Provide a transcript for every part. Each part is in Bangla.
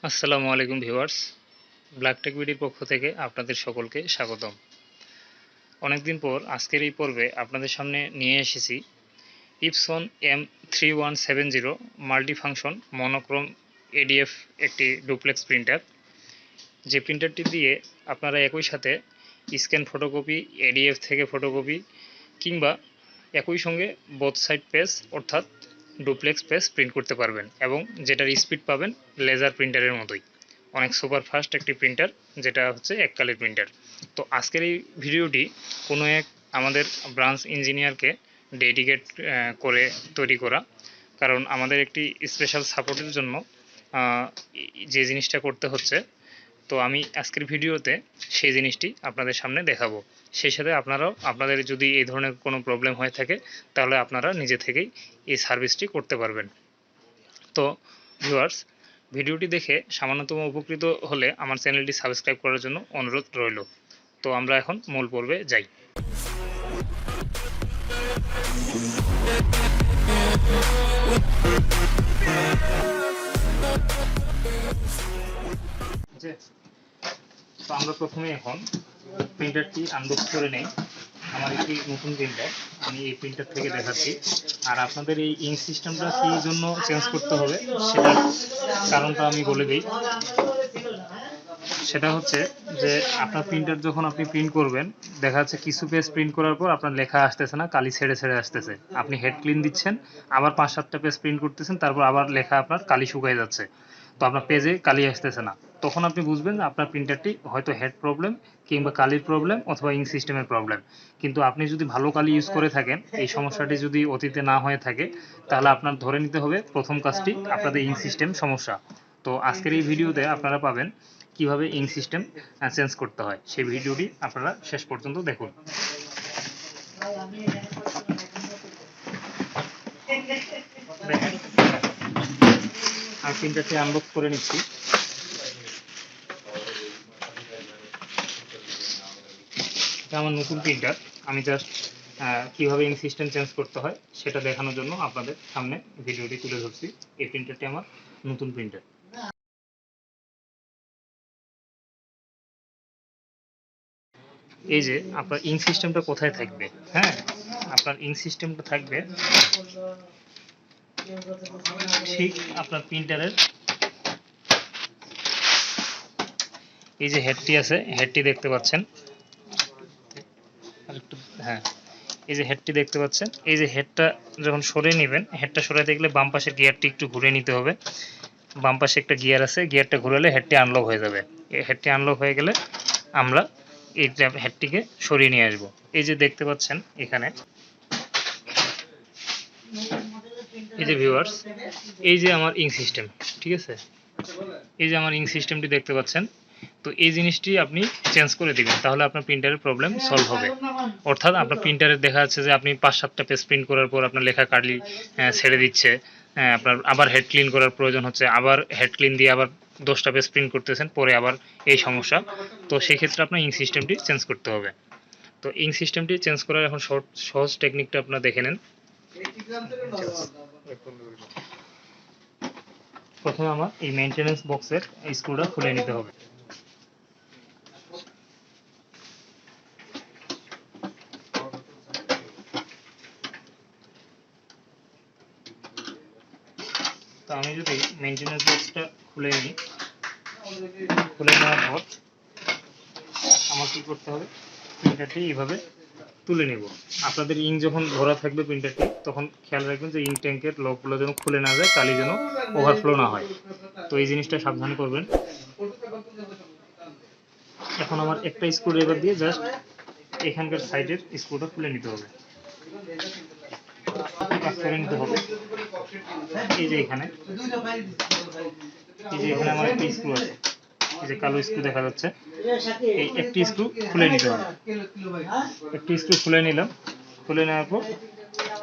আসসালামু আলাইকুম ভিউয়ার্স, ব্ল্যাক টেক ভিডিওর পক্ষ থেকে আপনাদের সকলকে স্বাগতম। অনেকদিন পর আজকের এই পর্বে আপনাদের সামনে নিয়ে এসেছি Epson M3170 multifunction monochrome ADF একটি ডুপ্লেক্স প্রিন্টার। যে প্রিন্টারটি দিয়ে আপনারা একই সাথে স্ক্যান ফটোকপি, এডিএফ থেকে ফটোকপি কিংবা একই সঙ্গে বোথ সাইড পেজ অর্থাৎ ডুপ্লেক্স পেজ প্রিন্ট করতে পারবেন এবং যেটার স্পিড পাবেন লেজার প্রিন্টারের মতোই। অনেক সুপার ফাস্ট একটি প্রিন্টার, যেটা হচ্ছে এককালের প্রিন্টার। তো আজকের এই ভিডিওটি কোনো এক আমাদের ব্রাঞ্চ ইঞ্জিনিয়ারকে ডেডিকেট করে তৈরি করা, কারণ আমাদের একটি স্পেশাল সাপোর্টের জন্য যে জিনিসটা করতে হচ্ছে। তো আমি আজকের ভিডিওতে সেই জিনিসটি আপনাদের সামনে দেখাবো। সেই সাথে আপনারাও আপনাদের যদি এই ধরনের কোনো প্রবলেম হয়ে থাকে তাহলে আপনারা নিজে থেকেই এই সার্ভিসটি করতে পারবেন। তো ভিউয়ার্স, ভিডিওটি দেখে সামান্যতম উপকৃত হলে আমার চ্যানেলটি সাবস্ক্রাইব করার জন্য অনুরোধ রইল। তো আমরা এখন মূল পর্বে যাই। তো আমরা প্রথমে এখন প্রিন্টারটি আনবক্স করে নেই। আমার একটি নতুন প্রিন্টার, আমি এই প্রিন্টার থেকে দেখাচ্ছি। আর আপনাদের এই ইঙ্ক সিস্টেমটা কী জন্য চেঞ্জ করতে হবে সেটার কারণটা আমি বলে দিই। সেটা হচ্ছে যে আপনার প্রিন্টার যখন আপনি প্রিন্ট করবেন, দেখা যাচ্ছে কিছু পেজ প্রিন্ট করার পর আপনার লেখা আসতেছে না, কালি ছেড়ে ছেড়ে আসতেছে। আপনি হেড ক্লিন দিচ্ছেন, আবার 5-7টা পেজ প্রিন্ট করতেছেন, তারপর আবার লেখা আপনার কালি শুকায় যাচ্ছে, তো আপনার পেজে কালি আসতেছে না। তখন আপনি বুঝবেন আপনার প্রিন্টারটি হয়তো হেড প্রবলেম কিংবা কালির প্রবলেম অথবা ইঙ্ক সিস্টেমের প্রবলেম। কিন্তু আপনি যদি ভালো কালি ইউজ করে থাকেন, এই সমস্যাটি যদি অতীতে না হয়ে থাকে, তাহলে আপনার ধরে নিতে হবে প্রথম কাজটি আপনাদের ইঙ্ক সিস্টেম সমস্যা। তো আজকের এই ভিডিওতে আপনারা পাবেন কিভাবে ইঙ্ক সিস্টেম চেঞ্জ করতে হয়। সেই ভিডিওটি আপনারা শেষ পর্যন্ত দেখুন। আর প্রিন্টারটি আনবক্স করে নিচ্ছি। এটা আমার নতুন প্রিন্টার, আমি জাস্ট কিভাবে ইঙ্ক সিস্টেম চেঞ্জ করতে হয় সেটা দেখানোর জন্য আপনাদের সামনে ভিডিওটি তুলে ধরছি। এই প্রিন্টারটি আমার নতুন প্রিন্টার। এই যে আপনার ইঙ্ক সিস্টেমটা কোথায় থাকবে, হ্যাঁ, আপনার ইঙ্ক সিস্টেমটা থাকবে ঠিক আপনার প্রিন্টারের এই যে হেডটি আছে, হেডটি দেখতে পাচ্ছেন, হ্যাঁ, এই যে হেডটি দেখতে পাচ্ছেন। এই যে হেডটা যখন সরিয়ে নেবেন, হেডটা সরিয়ে দেখলে বাম পাশের গিয়ারটি একটু ঘুরে নিতে হবে। বাম পাশে একটা গিয়ার আছে, গিয়ারটা ঘুরালে হেডটি আনলক হয়ে যাবে। এই হেডটি আনলক হয়ে গেলে আমরা এই হেডটিকে সরিয়ে নিয়ে আসব। এই যে দেখতে পাচ্ছেন এখানে, এই যে ভিউয়ার্স, এই যে আমার ইঙ্ক সিস্টেম, ঠিক আছে, এই যে আমার ইঙ্ক সিস্টেমটি দেখতে পাচ্ছেন। তো এই জিনিসটি আপনি চেঞ্জ করে দিবেন, তাহলে আপনার প্রিন্টারের প্রবলেম সলভ হবে। অর্থাৎ আপনার প্রিন্টারে দেখা যাচ্ছে যে আপনি 5-7টা পেজ প্রিন্ট করার পর আপনার লেখা কালি ছেড়ে দিচ্ছে, আপনার আবার হেড ক্লিন করার প্রয়োজন হচ্ছে, আবার হেড ক্লিন দিয়ে আবার 10টা পেজ প্রিন্ট করতেছেন, পরে আবার এই সমস্যা। তো সেই ক্ষেত্রে আপনার ইঙ্ক সিস্টেমটি চেঞ্জ করতে হবে। তো ইঙ্ক সিস্টেমটি চেঞ্জ করার এখন সহজ টেকনিকটা আপনারা দেখে নেন। প্রথমে আমার এই মেইনটেনেন্স বক্সের স্ক্রুটা খুলে নিতে হবে। তো আমি যদি মেইনটেনেন্স বক্সটা খুলে নিই, খুলে নেওয়ার পর আমার কি করতে হবে, প্রিন্টারটি এইভাবে তুলে নেব। আপনাদের ইঙ্ক যখন ভরা থাকবে প্রিন্টারটি, তখন খেয়াল রাখবেন যে ইঙ্ক ট্যাঙ্কের লকগুলো যেন খুলে না যায়, কালি যেন ওভারফ্লো না হয়। তো এই জিনিসটা সাবধান করবেন। এখন আমার একটা স্ক্রু ড্রাইভার দিয়ে জাস্ট এখানকার সাইডের স্ক্রুটা খুলে নিতে হবে, কাজ করে নিতে হবে। এই যে এখানে, এই যে এখানে আমার একটা স্ক্রু আছে, এই যে কালো স্ক্রু দেখা যাচ্ছে, এই একটি স্ক্রু খুলে নিতে হবে। একটি স্ক্রু খুলে নিলাম, খুলে নেওয়ার পর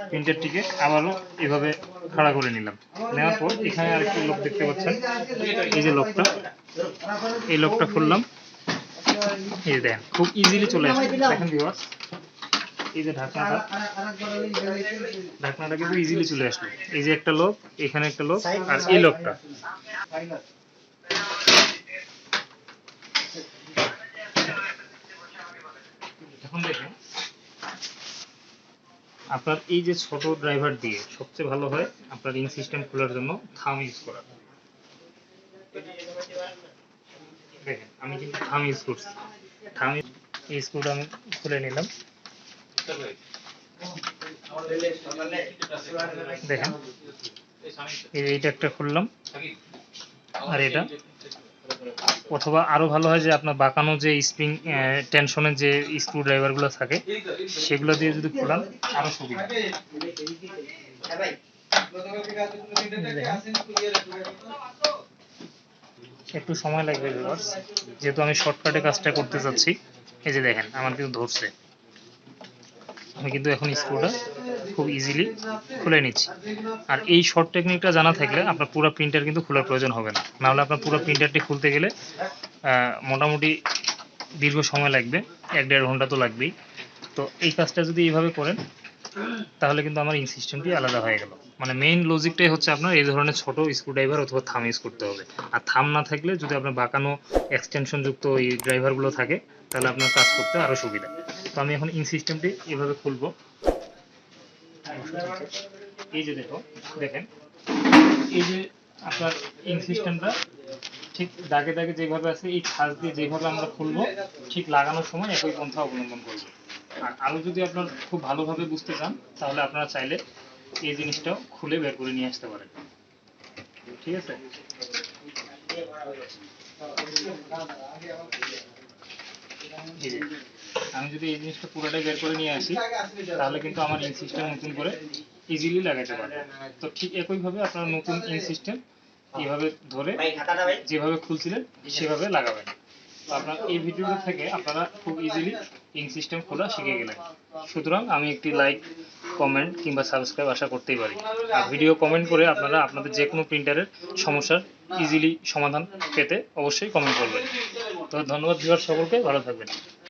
প্রিন্টারটিকে আবারও এভাবে খাড়া করে নিলাম। নেওয়ার পর এখানে আরেকটি লক দেখতে পাচ্ছেন, এই যে লকটা, এই লকটা খুললাম। এই যে দেখেন খুব ইজিলি চলে আসছে, দেখেন ভিউয়ার্স, এই যে ঢাকনাটা কিন্তু ইজিলি চলে আসলো। এই যে একটা লক, এখানে একটা লক, আর এই লকটা, এখন দেখেন আপনার এই যে ছোট ড্রাইভার দিয়ে সবচেয়ে ভালো হয় আপনার ইন সিস্টেম খোলার জন্য থাম ইউজ করা। দেখেন আমি কিন্তু থাম ইউজ করছি। থাম এই স্ক্রুটা আমি খুলে নিলাম। দেখেন এইটা একটা খুললাম, আর এটা অথবা আরো ভালো হয় যে আপনার বাঁকানো যে স্প্রিং টেনশনের যে স্ক্রু ড্রাইভারগুলো থাকে সেগুলো দিয়ে যদি খোলান আরো সুবিধা। একটু সময় লাগবে ভিউয়ার্স, যেহেতু আমি শর্টকাটে কাজটা করতে চাচ্ছি। এই যে দেখেন আমার কিন্তু ধরছে, আমি কিন্তু এখন স্ক্রুটা খুব ইজিলি খুলে নিচ্ছি। আর এই শর্ট টেকনিকটা জানা থাকলে আপনার পুরো প্রিন্টার কিন্তু খোলার প্রয়োজন হবে না, নাহলে আপনার পুরো প্রিন্টারটি খুলতে গেলে মোটামুটি দীর্ঘ সময় লাগবে, 1-1.5 ঘন্টা তো লাগবেই। তো এই কাজটা যদি এইভাবে করেন তাহলে কিন্তু আমার ইন সিস্টেমটি আলাদা হয়ে গেল। মানে মেইন লজিকটাই হচ্ছে আপনার এই ধরনের ছোট স্ক্রুড্রাইভার অথবা থাম ইউজ করতে হবে। আর থাম না থাকলে যদি আপনার বাঁকানো এক্সটেনশন যুক্ত এই ড্রাইভারগুলো থাকে তাহলে আপনার কাজ করতে আরও সুবিধা। তো আমি এখন ইন সিস্টেমটি এভাবে খুলবো। এই যে দেখেন এই যে আপনার ইন সিস্টেমটা ঠিক দাগে দাগে যেভাবে আছে এই খাঁজ দিয়ে যেভাবে আমরা খুলবো ঠিক লাগানোর সময় একই পন্থা অবলম্বন করবো। আর আরও যদি আপনার খুব ভালোভাবে বুঝতে চান তাহলে আপনারা চাইলে এই জিনিসটাও খুলে বের করে নিয়ে আসতে পারেন। ঠিক আছে, আমি যদি এই জিনিসটা পুরোটাই বের করে নিয়ে আসি তাহলে কিন্তু আমার ইন সিস্টেম নতুন করে ইজিলি লাগাতে পারবো। তো ঠিক একইভাবে আপনার নতুন ইন সিস্টেম এইভাবে ধরে যেভাবে খুলছিলেন সেভাবে লাগাবেন। তো আপনার এই ভিডিওটা থেকে আপনারা খুব ইজিলি ইন সিস্টেম খোলা শিখে গেলেন। সুতরাং আমি একটি লাইক, কমেন্ট কিংবা সাবস্ক্রাইব আশা করতেই পারি। আর ভিডিও কমেন্ট করে আপনারা আপনাদের যে কোনো প্রিন্টারের সমস্যার ইজিলি সমাধান পেতে অবশ্যই কমেন্ট করবেন। তো ধন্যবাদ ভিউয়ার সকলকে, ভালো থাকবেন।